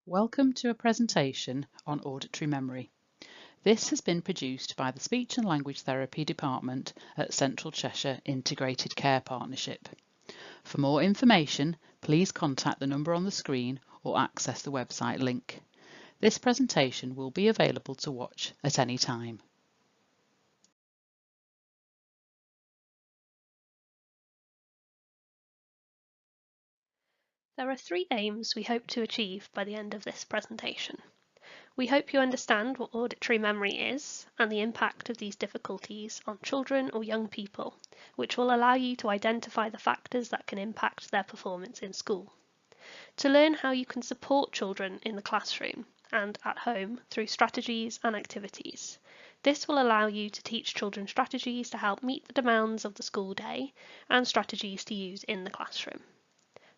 Welcome to a presentation on auditory memory. This has been produced by the Speech and Language Therapy Department at Central Cheshire Integrated Care Partnership. For more information, please contact the number on the screen or access the website link. This presentation will be available to watch at any time. There are three aims we hope to achieve by the end of this presentation. We hope you understand what auditory memory is and the impact of these difficulties on children or young people, which will allow you to identify the factors that can impact their performance in school. To learn how you can support children in the classroom and at home through strategies and activities. This will allow you to teach children strategies to help meet the demands of the school day and strategies to use in the classroom.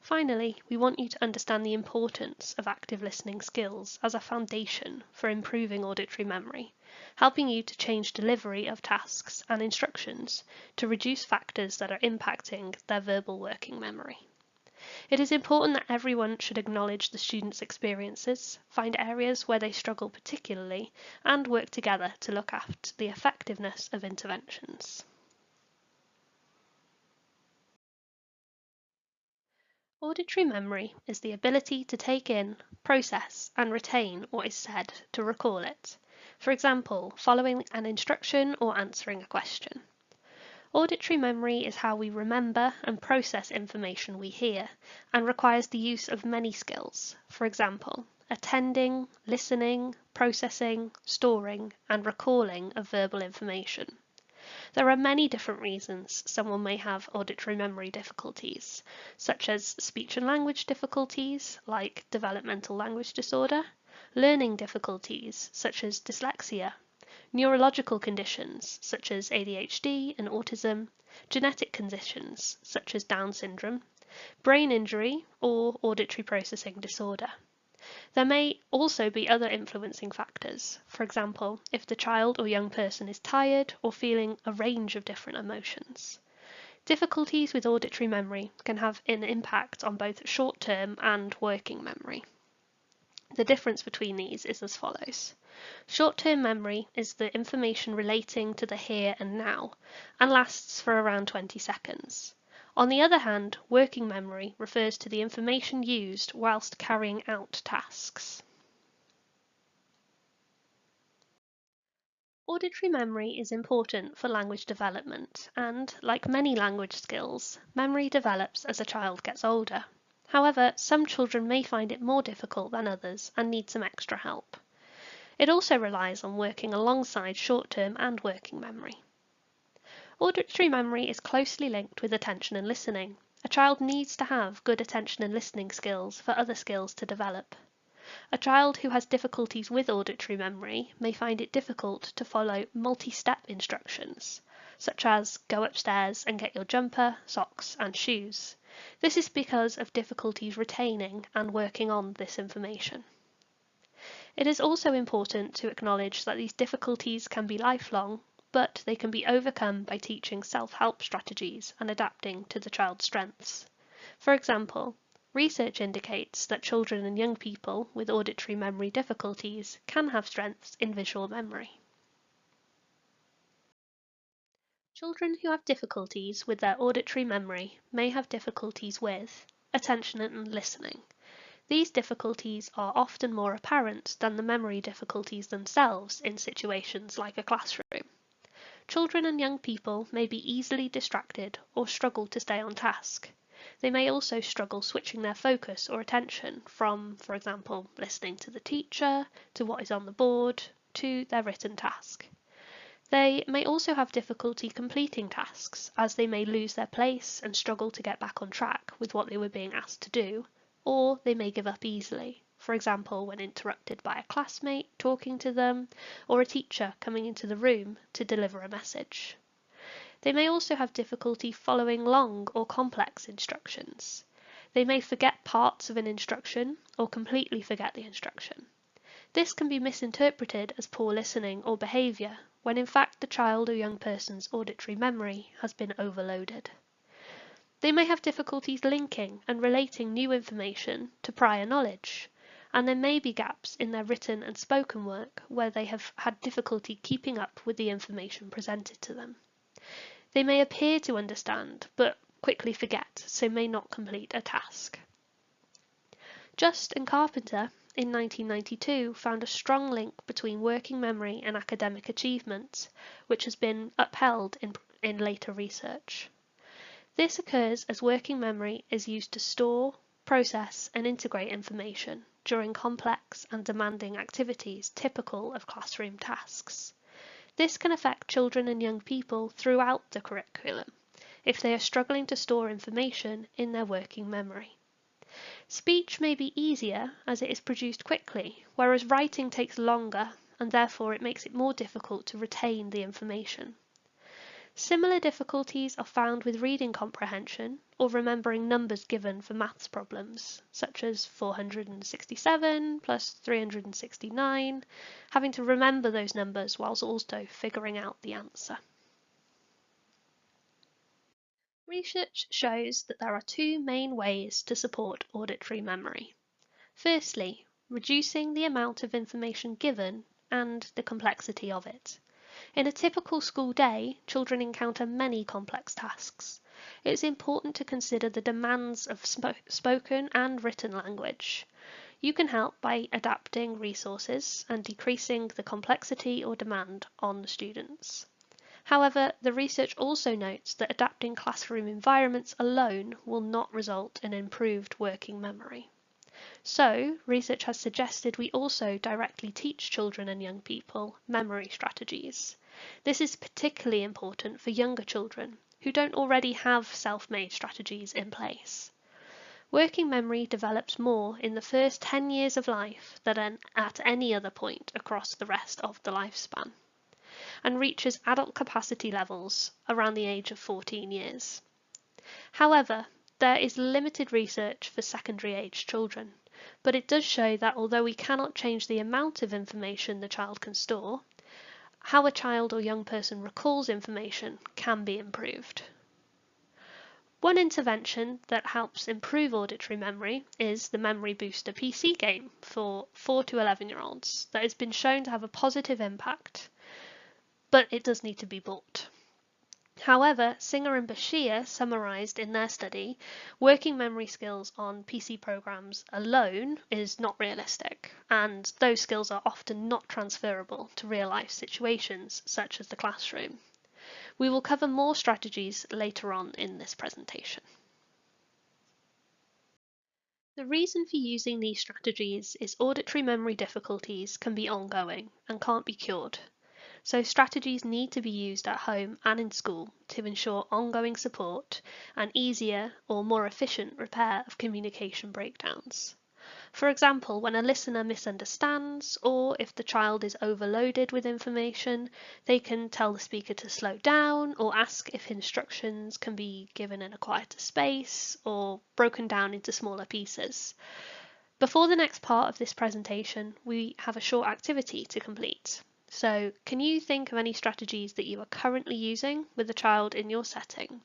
Finally, we want you to understand the importance of active listening skills as a foundation for improving auditory memory, helping you to change delivery of tasks and instructions to reduce factors that are impacting their verbal working memory. It is important that everyone should acknowledge the students' experiences, find areas where they struggle particularly, and work together to look at the effectiveness of interventions. Auditory memory is the ability to take in, process, and retain what is said to recall it. For example, following an instruction or answering a question. Auditory memory is how we remember and process information we hear and requires the use of many skills. For example, attending, listening, processing, storing, and recalling of verbal information. There are many different reasons someone may have auditory memory difficulties, such as speech and language difficulties, like developmental language disorder, learning difficulties, such as dyslexia, neurological conditions, such as ADHD and autism, genetic conditions, such as Down syndrome, brain injury, or auditory processing disorder. There may also be other influencing factors, for example, if the child or young person is tired or feeling a range of different emotions. Difficulties with auditory memory can have an impact on both short-term and working memory. The difference between these is as follows. Short-term memory is the information relating to the here and now and lasts for around 20 seconds. On the other hand, working memory refers to the information used whilst carrying out tasks. Auditory memory is important for language development and, like many language skills, memory develops as a child gets older. However, some children may find it more difficult than others and need some extra help. It also relies on working alongside short-term and working memory. Auditory memory is closely linked with attention and listening. A child needs to have good attention and listening skills for other skills to develop. A child who has difficulties with auditory memory may find it difficult to follow multi-step instructions, such as go upstairs and get your jumper, socks, and shoes. This is because of difficulties retaining and working on this information. It is also important to acknowledge that these difficulties can be lifelong, but they can be overcome by teaching self-help strategies and adapting to the child's strengths. For example, research indicates that children and young people with auditory memory difficulties can have strengths in visual memory. Children who have difficulties with their auditory memory may have difficulties with attention and listening. These difficulties are often more apparent than the memory difficulties themselves in situations like a classroom. Children and young people may be easily distracted or struggle to stay on task. They may also struggle switching their focus or attention from, for example, listening to the teacher, to what is on the board, to their written task. They may also have difficulty completing tasks, as they may lose their place and struggle to get back on track with what they were being asked to do, or they may give up easily, for example when interrupted by a classmate talking to them or a teacher coming into the room to deliver a message. They may also have difficulty following long or complex instructions. They may forget parts of an instruction or completely forget the instruction. This can be misinterpreted as poor listening or behaviour, when in fact the child or young person's auditory memory has been overloaded. They may have difficulties linking and relating new information to prior knowledge, and there may be gaps in their written and spoken work where they have had difficulty keeping up with the information presented to them. They may appear to understand, but quickly forget, so may not complete a task. Just and Carpenter, in 1992, found a strong link between working memory and academic achievement, which has been upheld in later research. This occurs as working memory is used to store, process, and integrate information during complex and demanding activities typical of classroom tasks. This can affect children and young people throughout the curriculum if they are struggling to store information in their working memory. Speech may be easier as it is produced quickly, whereas writing takes longer and therefore it makes it more difficult to retain the information. Similar difficulties are found with reading comprehension or remembering numbers given for maths problems, such as 467 plus 369, having to remember those numbers whilst also figuring out the answer. Research shows that there are two main ways to support auditory memory. Firstly, reducing the amount of information given and the complexity of it. In a typical school day, children encounter many complex tasks. It is important to consider the demands of spoken and written language. You can help by adapting resources and decreasing the complexity or demand on the students. However, the research also notes that adapting classroom environments alone will not result in improved working memory. So, research has suggested we also directly teach children and young people memory strategies. This is particularly important for younger children who don't already have self-made strategies in place. Working memory develops more in the first 10 years of life than at any other point across the rest of the lifespan, and reaches adult capacity levels around the age of 14 years. However, there is limited research for secondary age children, but it does show that although we cannot change the amount of information the child can store, how a child or young person recalls information can be improved. One intervention that helps improve auditory memory is the Memory Booster PC game for 4 to 11-year-olds that has been shown to have a positive impact, but it does need to be bought. However, Singer and Bashir summarised in their study, working memory skills on PC programs alone is not realistic, and those skills are often not transferable to real-life situations such as the classroom. We will cover more strategies later on in this presentation. The reason for using these strategies is auditory memory difficulties can be ongoing and can't be cured. So strategies need to be used at home and in school to ensure ongoing support and easier or more efficient repair of communication breakdowns. For example, when a listener misunderstands or if the child is overloaded with information, they can tell the speaker to slow down or ask if instructions can be given in a quieter space or broken down into smaller pieces. Before the next part of this presentation, we have a short activity to complete. So, can you think of any strategies that you are currently using with a child in your setting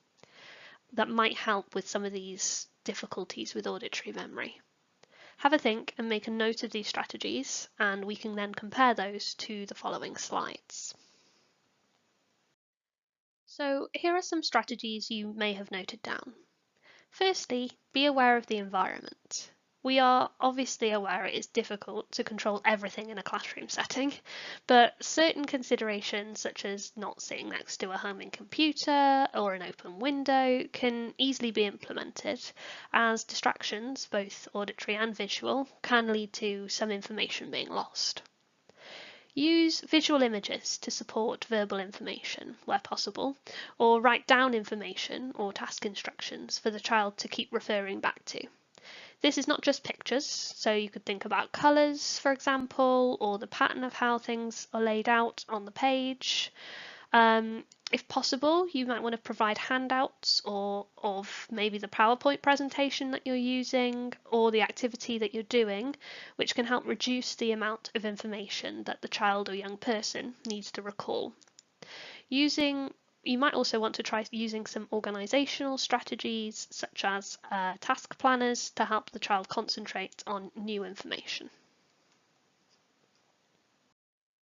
that might help with some of these difficulties with auditory memory? Have a think and make a note of these strategies, and we can then compare those to the following slides. So, here are some strategies you may have noted down. Firstly, be aware of the environment. We are obviously aware it is difficult to control everything in a classroom setting, but certain considerations such as not sitting next to a humming computer or an open window can easily be implemented, as distractions, both auditory and visual, can lead to some information being lost. Use visual images to support verbal information where possible, or write down information or task instructions for the child to keep referring back to. This is not just pictures, so you could think about colours, for example, or the pattern of how things are laid out on the page. If possible, you might want to provide handouts or of maybe the PowerPoint presentation that you're using or the activity that you're doing, which can help reduce the amount of information that the child or young person needs to recall. You might also want to try using some organisational strategies such as task planners to help the child concentrate on new information.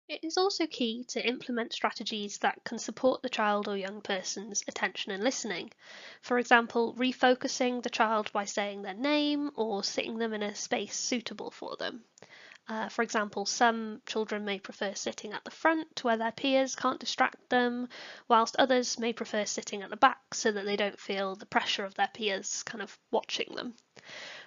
It is also key to implement strategies that can support the child or young person's attention and listening. For example, refocusing the child by saying their name or sitting them in a space suitable for them. For example, some children may prefer sitting at the front where their peers can't distract them, whilst others may prefer sitting at the back so that they don't feel the pressure of their peers kind of watching them.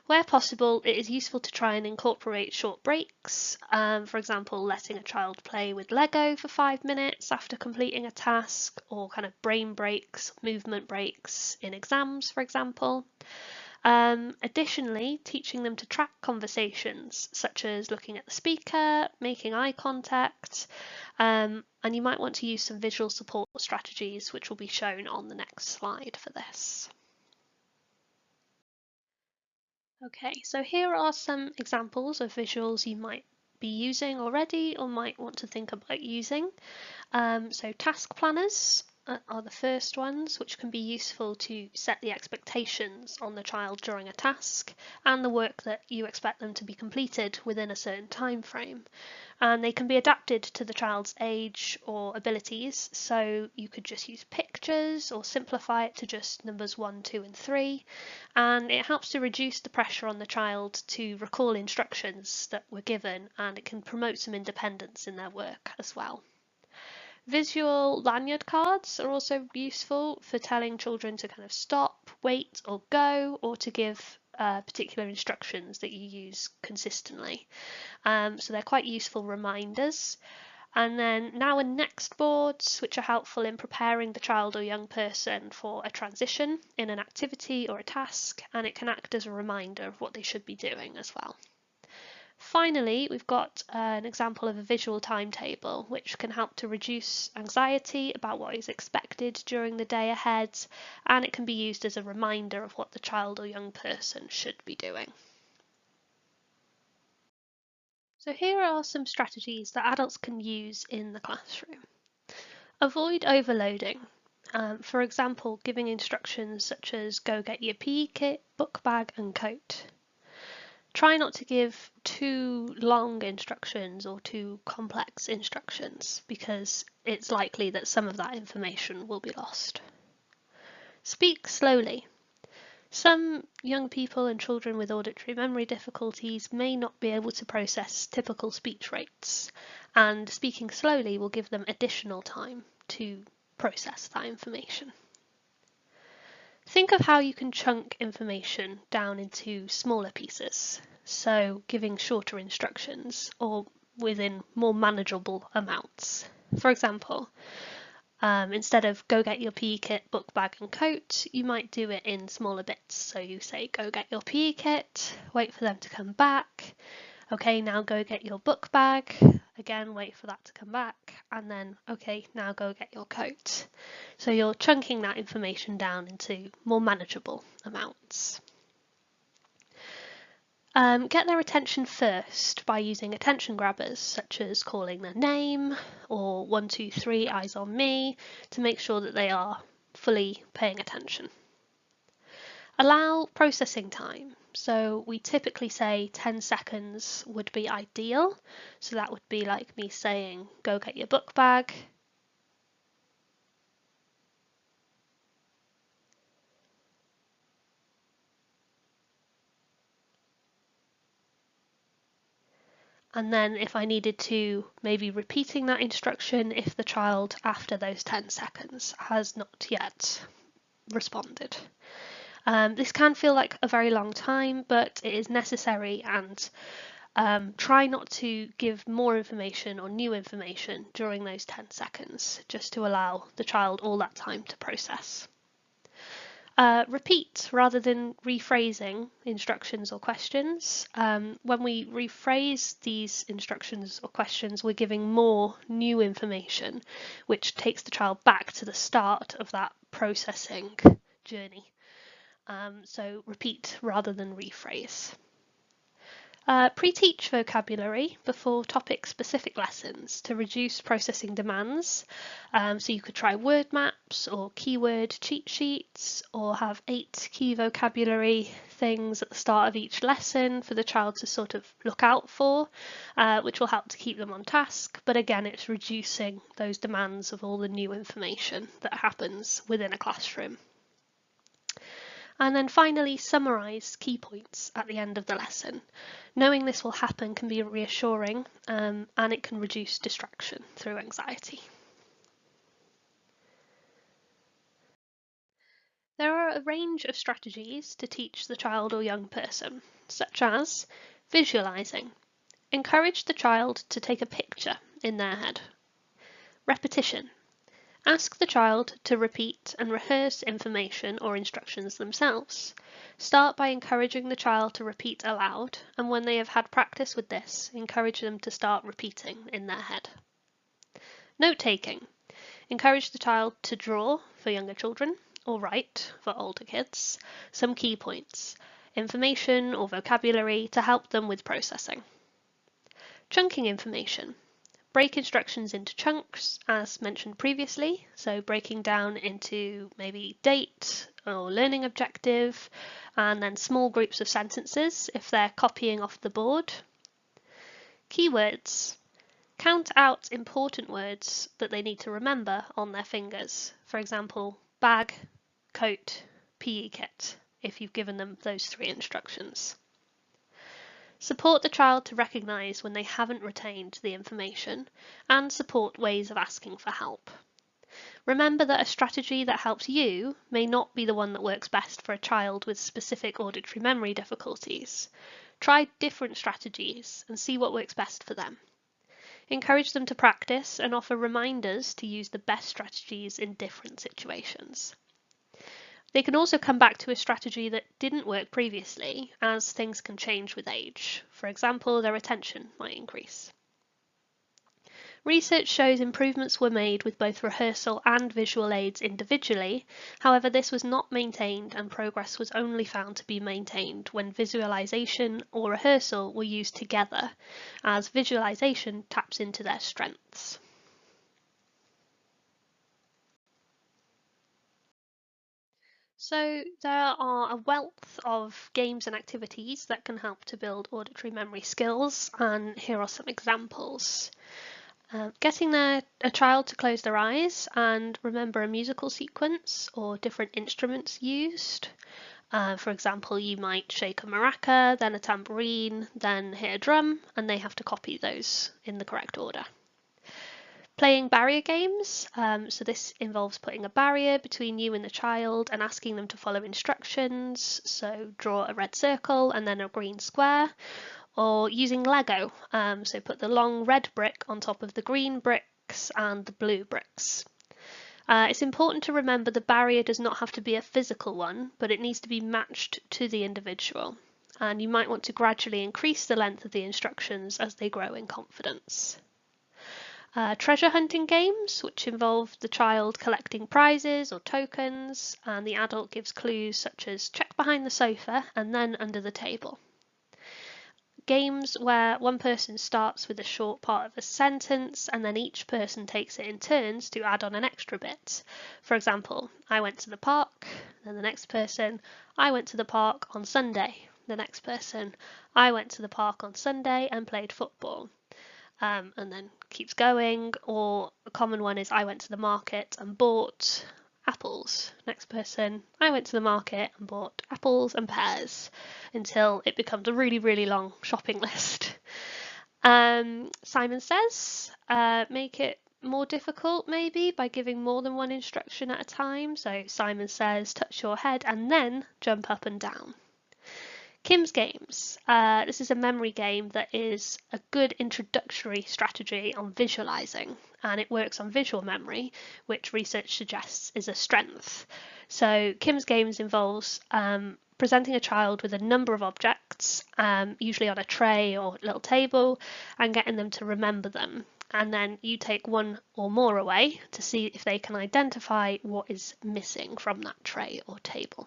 Where possible, it is useful to try and incorporate short breaks, for example, letting a child play with Lego for 5 minutes after completing a task, or kind of brain breaks, movement breaks in exams, for example. Additionally, teaching them to track conversations, such as looking at the speaker, making eye contact, and you might want to use some visual support strategies, which will be shown on the next slide for this. Okay, so here are some examples of visuals you might be using already or might want to think about using. So task planners are the first ones, which can be useful to set the expectations on the child during a task and the work that you expect them to be completed within a certain time frame. And they can be adapted to the child's age or abilities, so you could just use pictures or simplify it to just numbers 1, 2 and 3, and it helps to reduce the pressure on the child to recall instructions that were given, and it can promote some independence in their work as well. Visual lanyard cards are also useful for telling children to kind of stop, wait or go, or to give particular instructions that you use consistently. So they're quite useful reminders. And then now and next boards, which are helpful in preparing the child or young person for a transition in an activity or a task, and it can act as a reminder of what they should be doing as well. Finally, we've got an example of a visual timetable, which can help to reduce anxiety about what is expected during the day ahead, and it can be used as a reminder of what the child or young person should be doing. So here are some strategies that adults can use in the classroom. Avoid overloading. For example, giving instructions such as go get your PE kit, book bag and coat. Try not to give too long instructions or too complex instructions because it's likely that some of that information will be lost. Speak slowly. Some young people and children with auditory memory difficulties may not be able to process typical speech rates, and speaking slowly will give them additional time to process that information. Think of how you can chunk information down into smaller pieces, so giving shorter instructions or within more manageable amounts. For example, instead of go get your PE kit, book bag and coat, you might do it in smaller bits. So you say go get your PE kit, wait for them to come back. Okay, now go get your book bag. Again, wait for that to come back. And then, okay, now go get your coat. So you're chunking that information down into more manageable amounts. Get their attention first by using attention grabbers such as calling their name or 1, 2, 3 eyes on me to make sure that they are fully paying attention. Allow processing time. So we typically say 10 seconds would be ideal. So that would be like me saying, go get your book bag. And then if I needed to, maybe repeating that instruction if the child after those 10 seconds has not yet responded. This can feel like a very long time, but it is necessary, and try not to give more information or new information during those 10 seconds, just to allow the child all that time to process. Repeat rather than rephrasing instructions or questions. When we rephrase these instructions or questions, we're giving more new information, which takes the child back to the start of that processing journey. So repeat rather than rephrase. Pre-teach vocabulary before topic-specific lessons to reduce processing demands. So you could try word maps or keyword cheat sheets, or have 8 key vocabulary things at the start of each lesson for the child to sort of look out for, which will help to keep them on task. But again, it's reducing those demands of all the new information that happens within a classroom. And then finally, summarise key points at the end of the lesson. Knowing this will happen can be reassuring, and it can reduce distraction through anxiety. There are a range of strategies to teach the child or young person, such as visualising. Encourage the child to take a picture in their head. Repetition. Ask the child to repeat and rehearse information or instructions themselves. Start by encouraging the child to repeat aloud, and when they have had practice with this, encourage them to start repeating in their head. Note-taking. Encourage the child to draw for younger children, or write for older kids, some key points, information or vocabulary to help them with processing. Chunking information. Break instructions into chunks, as mentioned previously, so breaking down into maybe date or learning objective, and then small groups of sentences if they're copying off the board. Keywords. Count out important words that they need to remember on their fingers. For example, bag, coat, PE kit, if you've given them those 3 instructions. Support the child to recognise when they haven't retained the information, and support ways of asking for help. Remember that a strategy that helps you may not be the one that works best for a child with specific auditory memory difficulties. Try different strategies and see what works best for them. Encourage them to practice and offer reminders to use the best strategies in different situations. They can also come back to a strategy that didn't work previously, as things can change with age. For example, their attention might increase. Research shows improvements were made with both rehearsal and visual aids individually. However, this was not maintained, and progress was only found to be maintained when visualization or rehearsal were used together, as visualization taps into their strengths. So there are a wealth of games and activities that can help to build auditory memory skills, and here are some examples. Getting a child to close their eyes and remember a musical sequence or different instruments used. For example, you might shake a maraca, then a tambourine, then hit a drum, and they have to copy those in the correct order. Playing barrier games, so this involves putting a barrier between you and the child and asking them to follow instructions, so draw a red circle and then a green square, or using Lego, so put the long red brick on top of the green bricks and the blue bricks. It's important to remember the barrier does not have to be a physical one, but it needs to be matched to the individual, and you might want to gradually increase the length of the instructions as they grow in confidence. Treasure hunting games, which involve the child collecting prizes or tokens, and the adult gives clues such as check behind the sofa and then under the table. Games where one person starts with a short part of a sentence and then each person takes it in turns to add on an extra bit. For example, I went to the park, then the next person, I went to the park on Sunday. The next person, I went to the park on Sunday and played football. And then keeps going, or a common one is I went to the market and bought apples. Next person, I went to the market and bought apples and pears, until it becomes a really, really long shopping list. Simon Says, make it more difficult maybe by giving more than one instruction at a time. So Simon Says, touch your head and then jump up and down. Kim's Games. This is a memory game that is a good introductory strategy on visualizing, and it works on visual memory, which research suggests is a strength. So Kim's Games involves presenting a child with a number of objects, usually on a tray or little table, and getting them to remember them. And then you take one or more away to see if they can identify what is missing from that tray or table.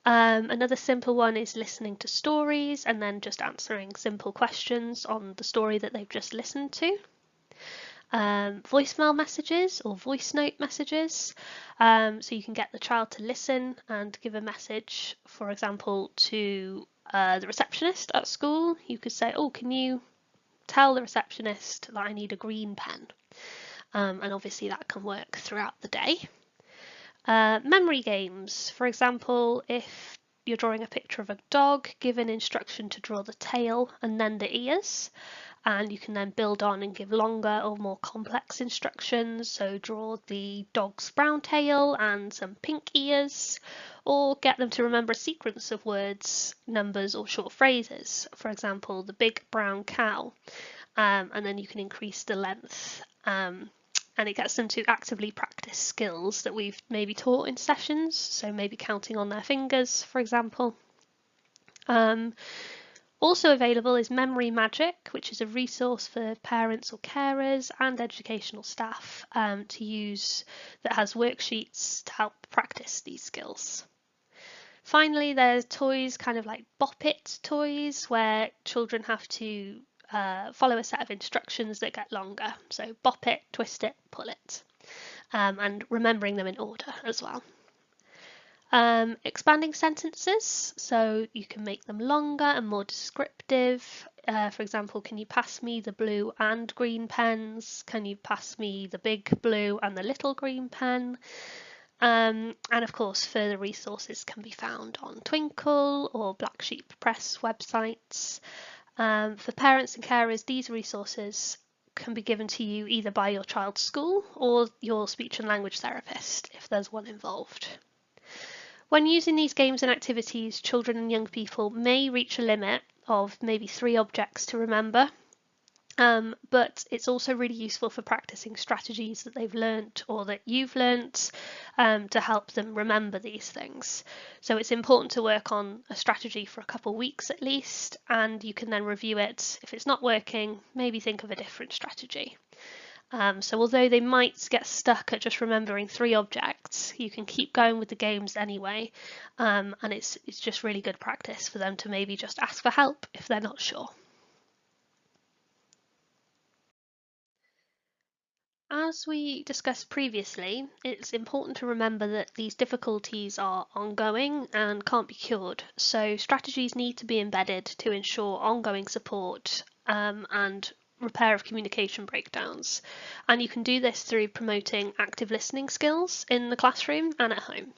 Another simple one is listening to stories and then just answering simple questions on the story that they've just listened to. Voicemail messages or voice note messages, so you can get the child to listen and give a message, for example, to the receptionist at school. You could say, oh, can you tell the receptionist that I need a green pen? And obviously that can work throughout the day. Memory games, for example, if you're drawing a picture of a dog, give an instruction to draw the tail and then the ears, and you can then build on and give longer or more complex instructions, so draw the dog's brown tail and some pink ears, or get them to remember a sequence of words, numbers or short phrases, for example the big brown cow, and then you can increase the length, and it gets them to actively practice skills that we've maybe taught in sessions, so maybe counting on their fingers, for example. Also available is Memory Magic, which is a resource for parents or carers and educational staff to use, that has worksheets to help practice these skills. Finally, there's toys kind of like Bop It toys, where children have to follow a set of instructions that get longer. So bop it, twist it, pull it, and remembering them in order as well. Expanding sentences, so you can make them longer and more descriptive. For example, can you pass me the blue and green pens? Can you pass me the big blue and the little green pen? And of course, further resources can be found on Twinkle or Black Sheep Press websites. For parents and carers, these resources can be given to you either by your child's school or your speech and language therapist, if there's one involved. When using these games and activities, children and young people may reach a limit of maybe 3 objects to remember, but it's also really useful for practicing strategies that they've learnt or that you've learnt to help them remember these things. So it's important to work on a strategy for a couple of weeks at least, and you can then review it. If it's not working, maybe think of a different strategy. So although they might get stuck at just remembering 3 objects, you can keep going with the games anyway, and it's just really good practice for them to maybe just ask for help if they're not sure. As we discussed previously, it's important to remember that these difficulties are ongoing and can't be cured, so strategies need to be embedded to ensure ongoing support and repair of communication breakdowns. And you can do this through promoting active listening skills in the classroom and at home.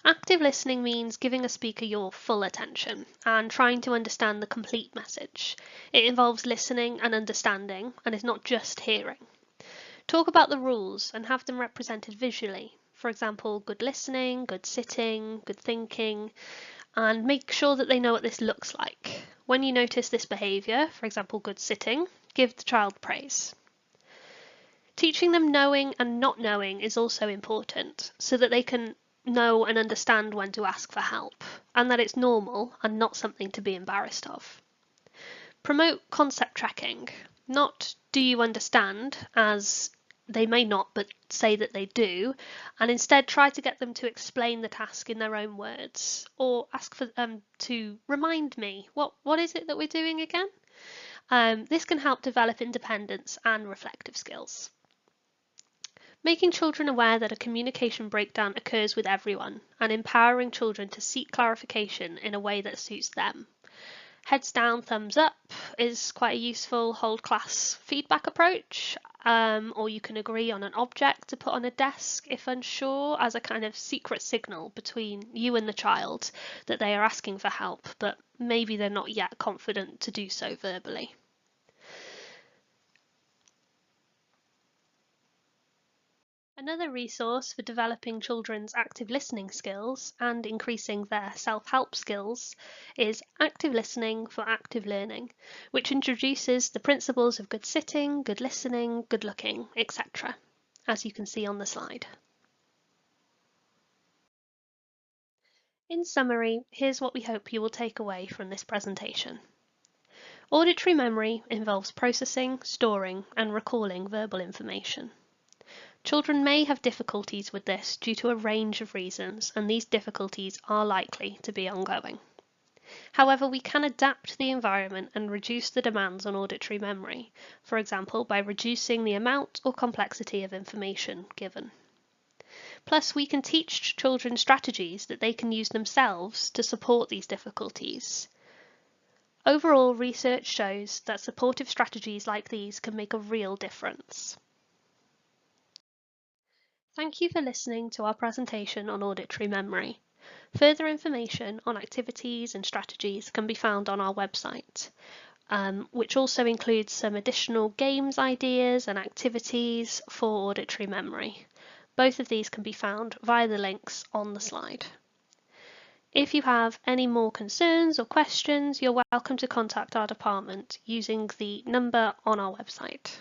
Active listening means giving a speaker your full attention and trying to understand the complete message. It involves listening and understanding, and is not just hearing. Talk about the rules and have them represented visually. For example, good listening, good sitting, good thinking, and make sure that they know what this looks like. When you notice this behaviour, for example, good sitting, give the child praise. Teaching them knowing and not knowing is also important, so that they can know and understand when to ask for help, and that it's normal and not something to be embarrassed of. Promote concept tracking, not do you understand, as they may not, but say that they do, and instead try to get them to explain the task in their own words, or ask for them to remind me, what is it that we're doing again? This can help develop independence and reflective skills. Making children aware that a communication breakdown occurs with everyone, and empowering children to seek clarification in a way that suits them. Heads down, thumbs up is quite a useful whole class feedback approach, or you can agree on an object to put on a desk if unsure, as a kind of secret signal between you and the child that they are asking for help, but maybe they're not yet confident to do so verbally. Another resource for developing children's active listening skills and increasing their self-help skills is Active Listening for Active Learning, which introduces the principles of good sitting, good listening, good looking, etc., as you can see on the slide. In summary, here's what we hope you will take away from this presentation. Auditory memory involves processing, storing, and recalling verbal information. Children may have difficulties with this due to a range of reasons, and these difficulties are likely to be ongoing. However, we can adapt the environment and reduce the demands on auditory memory, for example, by reducing the amount or complexity of information given. Plus, we can teach children strategies that they can use themselves to support these difficulties. Overall, research shows that supportive strategies like these can make a real difference. Thank you for listening to our presentation on auditory memory. Further information on activities and strategies can be found on our website, which also includes some additional games ideas and activities for auditory memory. Both of these can be found via the links on the slide. If you have any more concerns or questions, you're welcome to contact our department using the number on our website.